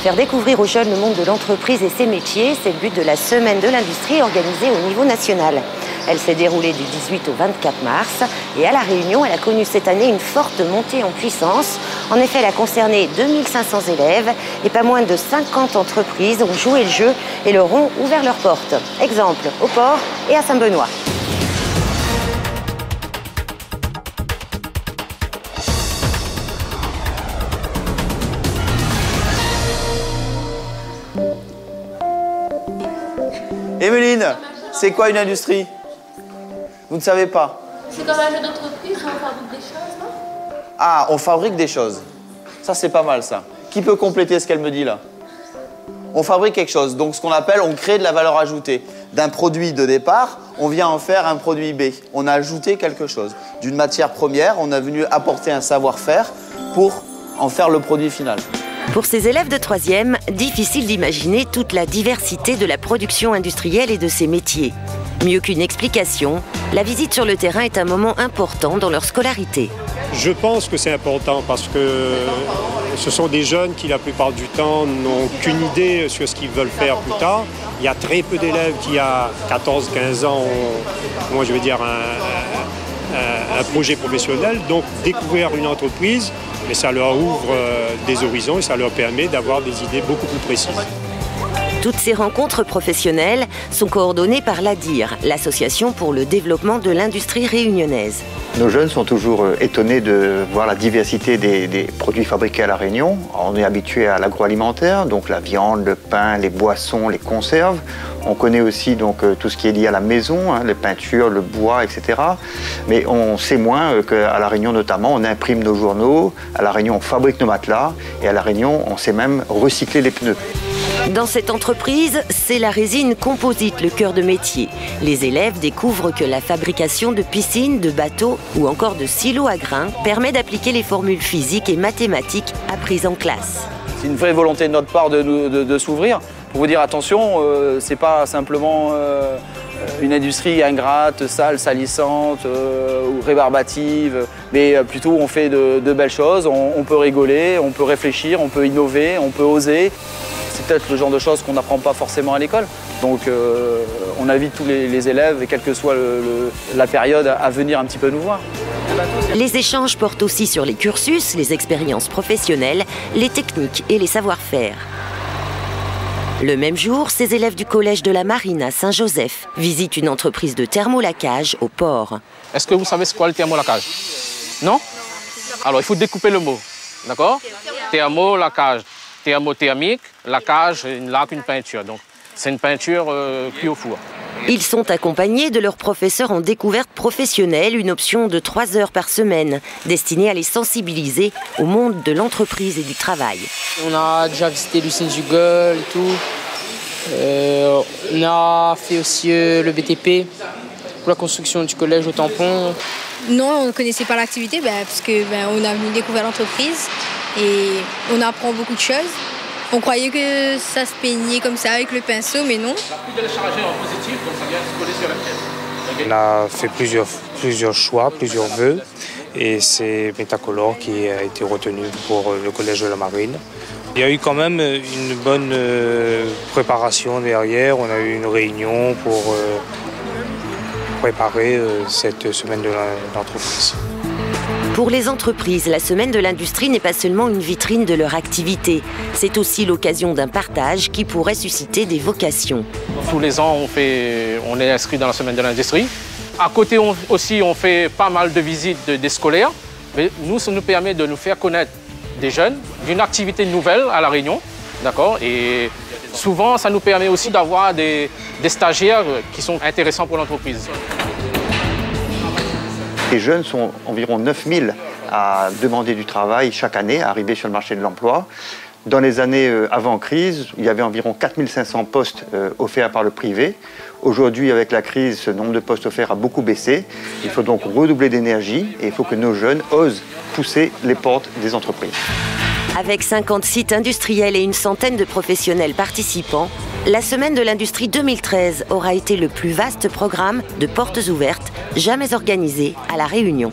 Faire découvrir aux jeunes le monde de l'entreprise et ses métiers, c'est le but de la Semaine de l'Industrie organisée au niveau national. Elle s'est déroulée du 18 au 24 mars et à La Réunion, elle a connu cette année une forte montée en puissance. En effet, elle a concerné 2500 élèves et pas moins de 50 entreprises ont joué le jeu et leur ont ouvert leurs portes. Exemple au port et à Saint-Benoît. Emeline, c'est quoi une industrie? Vous ne savez pas? C'est comme un jeu d'entreprise où on fabrique des choses, non? Ah, on fabrique des choses. Ça, c'est pas mal, ça. Qui peut compléter ce qu'elle me dit, là? On fabrique quelque chose. Donc, ce qu'on appelle, on crée de la valeur ajoutée. D'un produit de départ, on vient en faire un produit B. On a ajouté quelque chose. D'une matière première, on a venu apporter un savoir-faire pour en faire le produit final. Pour ces élèves de 3e, difficile d'imaginer toute la diversité de la production industrielle et de ses métiers. Mieux qu'une explication, la visite sur le terrain est un moment important dans leur scolarité. Je pense que c'est important parce que ce sont des jeunes qui, la plupart du temps, n'ont qu'une idée sur ce qu'ils veulent faire plus tard. Il y a très peu d'élèves qui, à 14-15 ans, ont, moi je veux dire, un projet professionnel. Donc, découvrir une entreprise, mais ça leur ouvre des horizons et ça leur permet d'avoir des idées beaucoup plus précises. Toutes ces rencontres professionnelles sont coordonnées par l'ADIR, l'Association pour le développement de l'industrie réunionnaise. Nos jeunes sont toujours étonnés de voir la diversité des produits fabriqués à La Réunion. On est habitué à l'agroalimentaire, donc la viande, le pain, les boissons, les conserves. On connaît aussi donc, tout ce qui est lié à la maison, les peintures, le bois, etc. Mais on sait moins qu'à La Réunion notamment, on imprime nos journaux, à La Réunion on fabrique nos matelas et à La Réunion on sait même recycler les pneus. Dans cette entreprise, c'est la résine composite le cœur de métier. Les élèves découvrent que la fabrication de piscines, de bateaux ou encore de silos à grains permet d'appliquer les formules physiques et mathématiques apprises en classe. C'est une vraie volonté de notre part de s'ouvrir pour vous dire attention, c'est pas simplement une industrie ingrate, sale, salissante ou rébarbative, mais plutôt on fait de belles choses, on peut rigoler, on peut réfléchir, on peut innover, on peut oser. C'est peut-être le genre de choses qu'on n'apprend pas forcément à l'école. Donc on invite tous les élèves, et quelle que soit la période, à venir un petit peu nous voir. Les échanges portent aussi sur les cursus, les expériences professionnelles, les techniques et les savoir-faire. Le même jour, ces élèves du collège de la Marine à Saint-Joseph visitent une entreprise de thermolacage au port. Est-ce que vous savez ce qu'est le thermolacage? Non? Alors il faut découper le mot, d'accord? Thermolacage. Thermothermique, lacage, une laque, une peinture. Donc, c'est une peinture cuite au four. Ils sont accompagnés de leurs professeurs en découverte professionnelle, une option de 3 heures par semaine, destinée à les sensibiliser au monde de l'entreprise et du travail. On a déjà visité l'usine Jugol et tout. On a fait aussi le BTP pour la construction du collège au tampon. Non, on ne connaissait pas l'activité parce qu'on a venu découvrir l'entreprise. Et on apprend beaucoup de choses. On croyait que ça se peignait comme ça avec le pinceau, mais non. On a fait plusieurs choix, plusieurs vœux. Et c'est Métacolore qui a été retenu pour le collège de la Marine. Il y a eu quand même une bonne préparation derrière. On a eu une réunion pour préparer cette semaine de l'entreprise. Pour les entreprises, la Semaine de l'Industrie n'est pas seulement une vitrine de leur activité. C'est aussi l'occasion d'un partage qui pourrait susciter des vocations. Tous les ans, on est inscrit dans la Semaine de l'Industrie. À côté aussi, on fait pas mal de visites des scolaires. Mais nous, ça nous permet de nous faire connaître des jeunes, d'une activité nouvelle à La Réunion. D'accord? Et souvent, ça nous permet aussi d'avoir des stagiaires qui sont intéressants pour l'entreprise. Les jeunes sont environ 9000 à demander du travail chaque année, à arriver sur le marché de l'emploi. Dans les années avant crise, il y avait environ 4500 postes offerts par le privé. Aujourd'hui, avec la crise, ce nombre de postes offerts a beaucoup baissé. Il faut donc redoubler d'énergie et il faut que nos jeunes osent pousser les portes des entreprises. Avec 50 sites industriels et une centaine de professionnels participants, la Semaine de l'Industrie 2013 aura été le plus vaste programme de portes ouvertes jamais organisé à La Réunion.